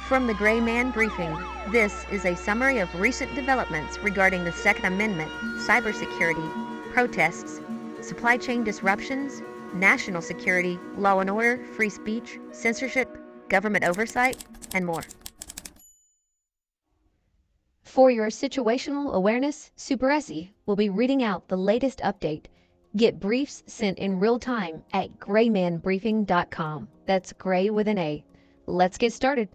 From the Grayman Briefing, this is a summary of recent developments regarding the Second Amendment, cybersecurity, protests, supply chain disruptions, national security, law and order, free speech, censorship, government oversight, and more. For your situational awareness, Super Essie will be reading out the latest update. Get briefs sent in real time at graymanbriefing.com. That's Gray with an A. Let's get started.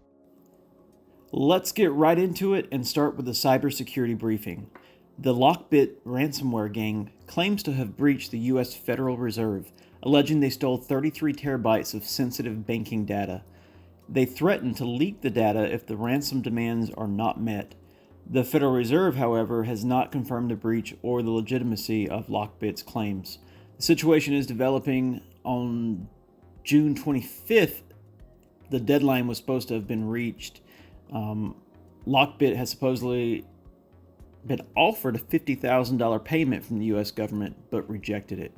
Let's get right into it and start with the cybersecurity briefing. The LockBit ransomware gang claims to have breached the U.S. Federal Reserve, alleging they stole 33 terabytes of sensitive banking data. They threaten to leak the data if the ransom demands are not met. The Federal Reserve, however, has not confirmed the breach or the legitimacy of LockBit's claims. The situation is developing. On June 25th, the deadline was supposed to have been reached. LockBit has supposedly been offered a $50,000 payment from the U.S. government, but rejected it.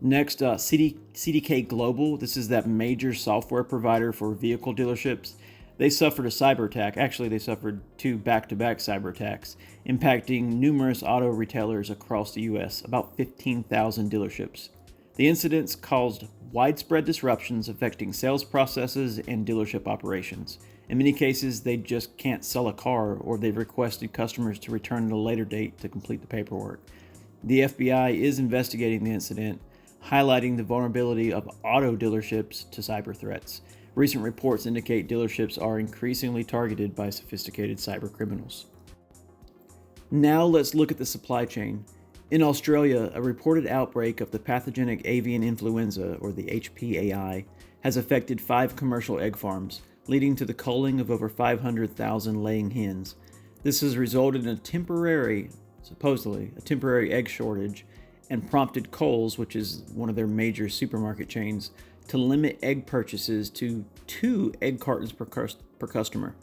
Next, CDK Global. This is that major software provider for vehicle dealerships. They suffered a cyber attack. Actually, they suffered two back-to-back cyber attacks, impacting numerous auto retailers across the U.S., about 15,000 dealerships. The incidents caused widespread disruptions affecting sales processes and dealership operations. In many cases, they just can't sell a car, or they've requested customers to return at a later date to complete the paperwork. The FBI is investigating the incident, highlighting the vulnerability of auto dealerships to cyber threats. Recent reports indicate dealerships are increasingly targeted by sophisticated cyber criminals. Now let's look at the supply chain. In Australia, a reported outbreak of the pathogenic avian influenza, or the HPAI, has affected 5 commercial egg farms, leading to the culling of over 500,000 laying hens. This has resulted in supposedly a temporary egg shortage, and prompted Coles, which is one of their major supermarket chains, to limit egg purchases to 2 egg cartons per customer.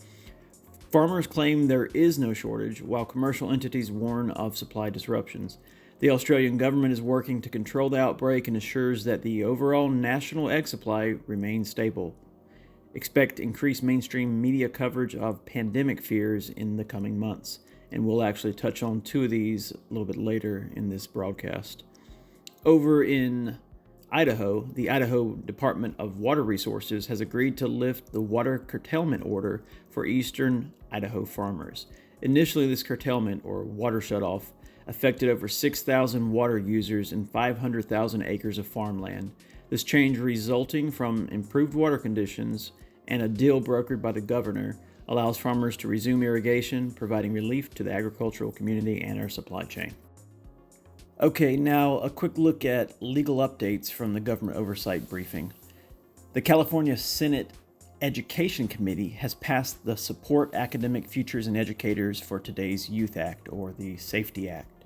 Farmers claim there is no shortage, while commercial entities warn of supply disruptions. The Australian government is working to control the outbreak and assures that the overall national egg supply remains stable. Expect increased mainstream media coverage of pandemic fears in the coming months, and we'll actually touch on 2 of these a little bit later in this broadcast. Over in Idaho, the Idaho Department of Water Resources has agreed to lift the water curtailment order for eastern Idaho farmers. Initially, this curtailment, or water shutoff, affected over 6,000 water users and 500,000 acres of farmland. This change, resulting from improved water conditions and a deal brokered by the governor, allows farmers to resume irrigation, providing relief to the agricultural community and our supply chain. Okay, now a quick look at legal updates from the government oversight briefing. The California Senate Education Committee has passed the Support Academic Futures and Educators for Today's Youth Act, or the SAFETY Act.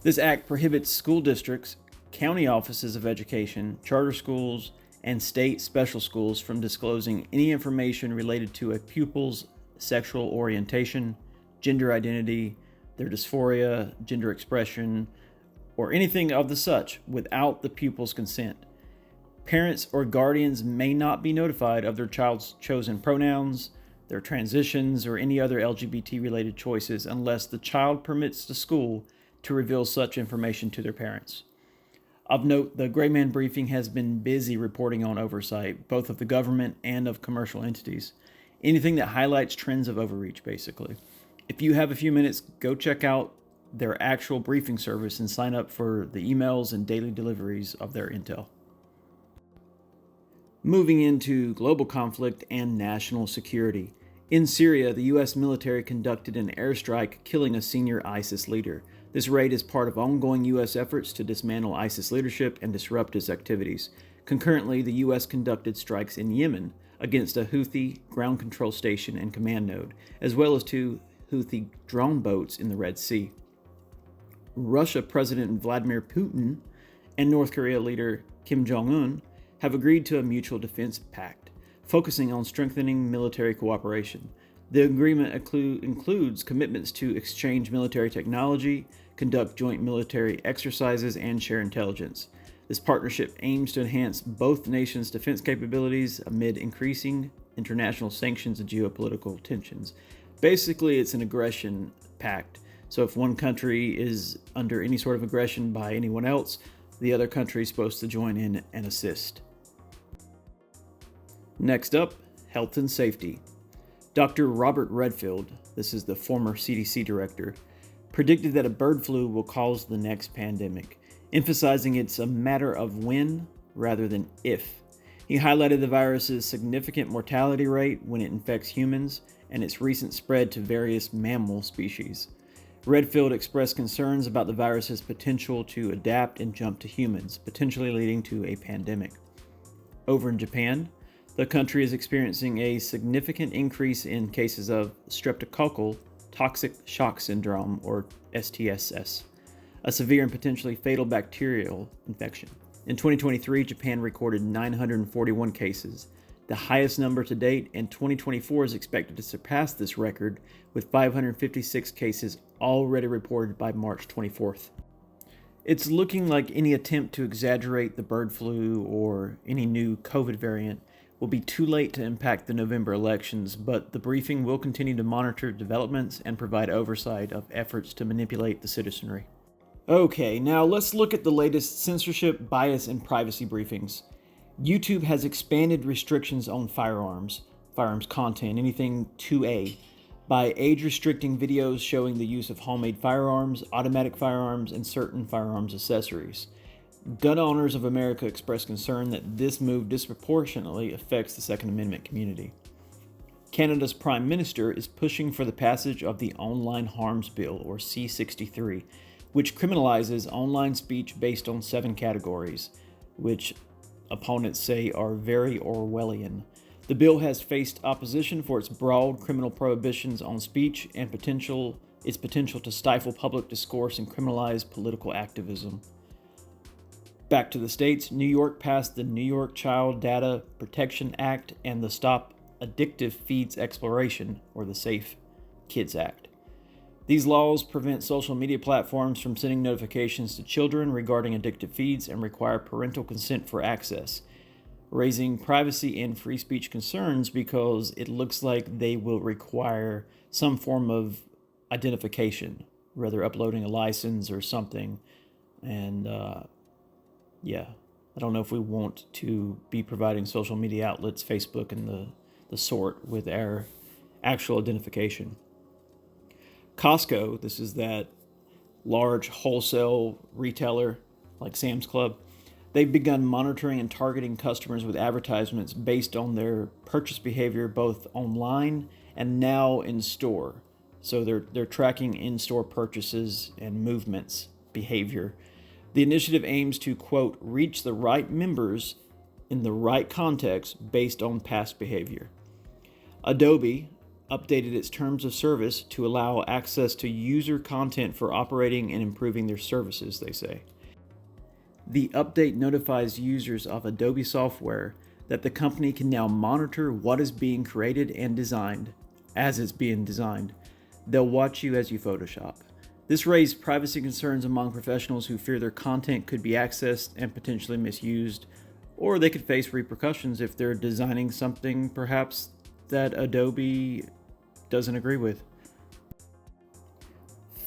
This act prohibits school districts, county offices of education, charter schools, and state special schools from disclosing any information related to a pupil's sexual orientation, gender identity, their dysphoria, gender expression, or anything of the such without the pupil's consent. Parents or guardians may not be notified of their child's chosen pronouns, their transitions, or any other LGBT-related choices unless the child permits the school to reveal such information to their parents. Of note, the Grayman Briefing has been busy reporting on oversight, both of the government and of commercial entities. Anything that highlights trends of overreach, basically. If you have a few minutes, go check out their actual briefing service and sign up for the emails and daily deliveries of their intel. Moving into global conflict and national security. In Syria, the U.S. military conducted an airstrike, killing a senior ISIS leader. This raid is part of ongoing U.S. efforts to dismantle ISIS leadership and disrupt its activities. Concurrently, the U.S. conducted strikes in Yemen against a Houthi ground control station and command node, as well as 2 Houthi drone boats in the Red Sea. Russia President Vladimir Putin and North Korea leader Kim Jong-un have agreed to a mutual defense pact, focusing on strengthening military cooperation. The agreement includes commitments to exchange military technology, conduct joint military exercises, and share intelligence. This partnership aims to enhance both nations' defense capabilities amid increasing international sanctions and geopolitical tensions. Basically, it's an aggression pact. So if one country is under any sort of aggression by anyone else, the other country is supposed to join in and assist. Next up, health and safety. Dr. Robert Redfield, this is the former CDC director, predicted that a bird flu will cause the next pandemic, emphasizing it's a matter of when rather than if. He highlighted the virus's significant mortality rate when it infects humans and its recent spread to various mammal species. Redfield expressed concerns about the virus's potential to adapt and jump to humans, potentially leading to a pandemic. Over in Japan, the country is experiencing a significant increase in cases of streptococcal toxic shock syndrome, or STSS, a severe and potentially fatal bacterial infection. In 2023, Japan recorded 941 cases, the highest number to date, and 2024 is expected to surpass this record with 556 cases already reported by March 24th. It's looking like any attempt to exaggerate the bird flu or any new COVID variant will be too late to impact the November elections, but the briefing will continue to monitor developments and provide oversight of efforts to manipulate the citizenry. Okay, now let's look at the latest censorship, bias, and privacy briefings. YouTube has expanded restrictions on firearms content, anything 2A, by age-restricting videos showing the use of homemade firearms, automatic firearms, and certain firearms accessories. Gun owners of America express concern that this move disproportionately affects the Second Amendment community. Canada's Prime Minister is pushing for the passage of the Online Harms Bill, or C-63, which criminalizes online speech based on 7 categories, which opponents say are very Orwellian. The bill has faced opposition for its broad criminal prohibitions on speech and its potential to stifle public discourse and criminalize political activism. Back to the states, New York passed the New York Child Data Protection Act and the Stop Addictive Feeds Exploration, or the Safe Kids Act. These laws prevent social media platforms from sending notifications to children regarding addictive feeds and require parental consent for access, raising privacy and free speech concerns because it looks like they will require some form of identification, whether uploading a license or something. And I don't know if we want to be providing social media outlets, Facebook and the sort, with our actual identification. Costco, this is that large wholesale retailer like Sam's Club, they've begun monitoring and targeting customers with advertisements based on their purchase behavior both online and now in store. So they're tracking in-store purchases and movements, behavior. The initiative aims to, quote, reach the right members in the right context based on past behavior. Adobe updated its terms of service to allow access to user content for operating and improving their services, they say. The update notifies users of Adobe software that the company can now monitor what is being created and designed as it's being designed. They'll watch you as you Photoshop. This raised privacy concerns among professionals who fear their content could be accessed and potentially misused, or they could face repercussions if they're designing something perhaps that Adobe doesn't agree with.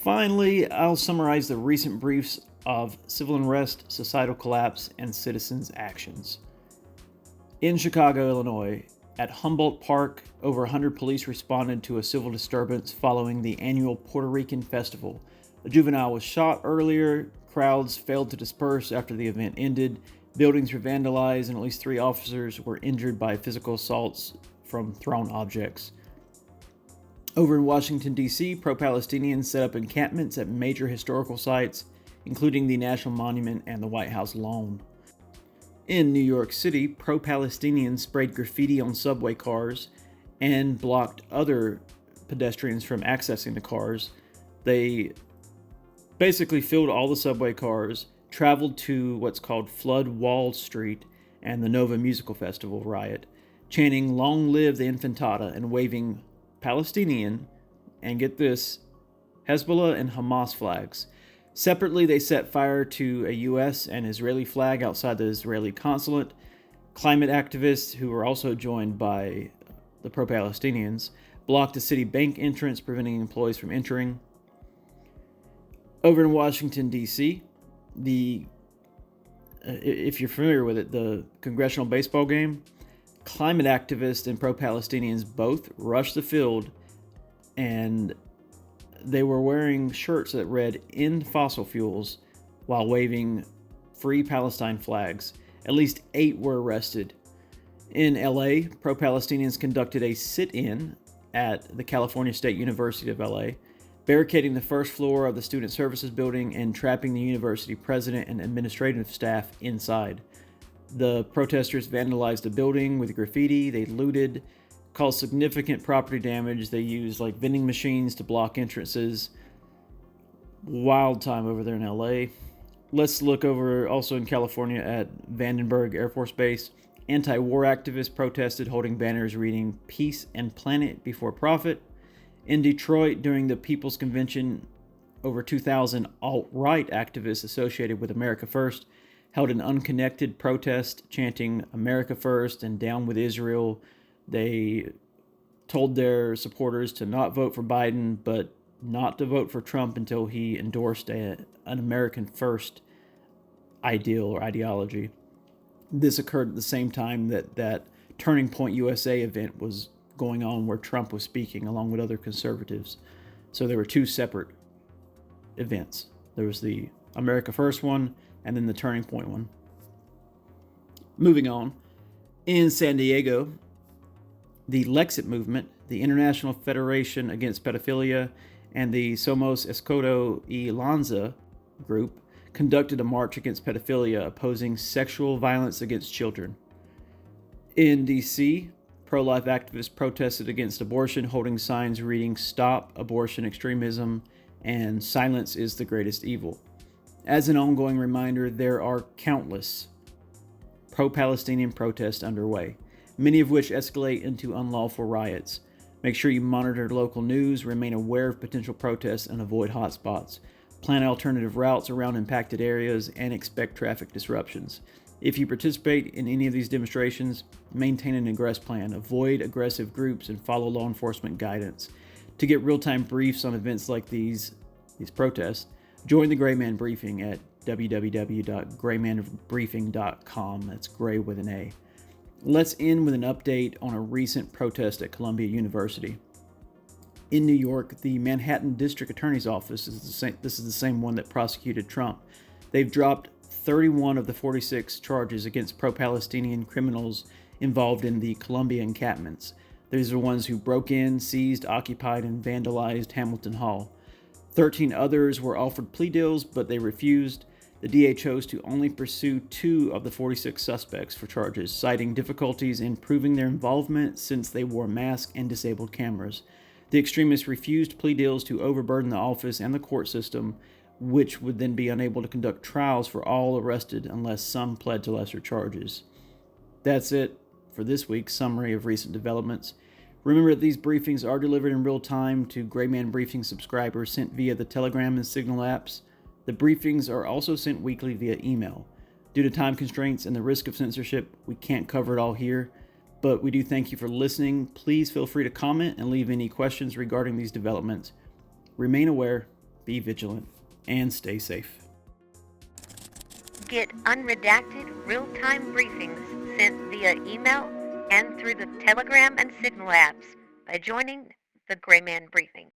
Finally, I'll summarize the recent briefs of civil unrest, societal collapse, and citizens' actions. In Chicago, Illinois, at Humboldt Park, over 100 police responded to a civil disturbance following the annual Puerto Rican festival. A juvenile was shot earlier, crowds failed to disperse after the event ended, buildings were vandalized, and at least 3 officers were injured by physical assaults from thrown objects. Over in Washington, D.C., pro-Palestinians set up encampments at major historical sites, including the National Monument and the White House lawn. In New York City, pro-Palestinians sprayed graffiti on subway cars and blocked other pedestrians from accessing the cars. They basically filled all the subway cars, traveled to what's called Flood Wall Street and the Nova Musical Festival riot, chanting "Long live the Intifada" and waving Palestinian, and get this, Hezbollah and Hamas flags. Separately, they set fire to a U.S. and Israeli flag outside the Israeli consulate. Climate activists, who were also joined by the pro-Palestinians, blocked a city bank entrance, preventing employees from entering. Over in Washington, D.C., if you're familiar with it, the congressional baseball game, climate activists and pro-Palestinians both rushed the field, and they were wearing shirts that read "End Fossil Fuels" while waving Free Palestine flags. At least 8 were arrested. In LA, pro-Palestinians conducted a sit-in at the California State University of LA, barricading the first floor of the Student Services building and trapping the university president and administrative staff inside. The protesters vandalized the building with graffiti, they looted, caused significant property damage, they used vending machines to block entrances. Wild time over there in LA. Let's look over also in California at Vandenberg Air Force Base. Anti-war activists protested holding banners reading "Peace and Planet Before Profit." In Detroit, during the People's Convention, over 2,000 alt-right activists associated with America First held an unconnected protest chanting "America First" and "Down with Israel." They told their supporters to not vote for Biden, but not to vote for Trump until he endorsed an American First ideal or ideology. This occurred at the same time that Turning Point USA event was going on where Trump was speaking along with other conservatives. So there were 2 separate events. There was the America First one and then the Turning Point one. Moving on, in San Diego, the Lexit movement, the International Federation Against Pedophilia, and the Somos Escoto y Lanza group conducted a march against pedophilia, opposing sexual violence against children. In D.C., pro-life activists protested against abortion, holding signs reading "Stop Abortion Extremism" and "Silence is the Greatest Evil." As an ongoing reminder, there are countless pro-Palestinian protests underway, many of which escalate into unlawful riots. Make sure you monitor local news, remain aware of potential protests, and avoid hotspots. Plan alternative routes around impacted areas and expect traffic disruptions. If you participate in any of these demonstrations, maintain an egress plan, avoid aggressive groups, and follow law enforcement guidance. To get real-time briefs on events like these protests, join the Grayman Briefing at www.graymanbriefing.com. That's Gray with an A. Let's end with an update on a recent protest at Columbia University. In New York, the Manhattan District Attorney's Office this is the same one that prosecuted Trump. They've dropped 31 of the 46 charges against pro-Palestinian criminals involved in the Columbia encampments. These are ones who broke in, seized, occupied, and vandalized Hamilton Hall. 13 others were offered plea deals, but they refused. The DA chose to only pursue 2 of the 46 suspects for charges, citing difficulties in proving their involvement since they wore masks and disabled cameras. The extremists refused plea deals to overburden the office and the court system, which would then be unable to conduct trials for all arrested unless some pled to lesser charges. That's it for this week's summary of recent developments. Remember that these briefings are delivered in real time to Grayman Briefing subscribers sent via the Telegram and Signal apps. The briefings are also sent weekly via email. Due to time constraints and the risk of censorship, we can't cover it all here, but we do thank you for listening. Please feel free to comment and leave any questions regarding these developments. Remain aware, be vigilant, and stay safe. Get unredacted, real-time briefings sent via email and through the Telegram and Signal apps by joining the Grayman Briefing.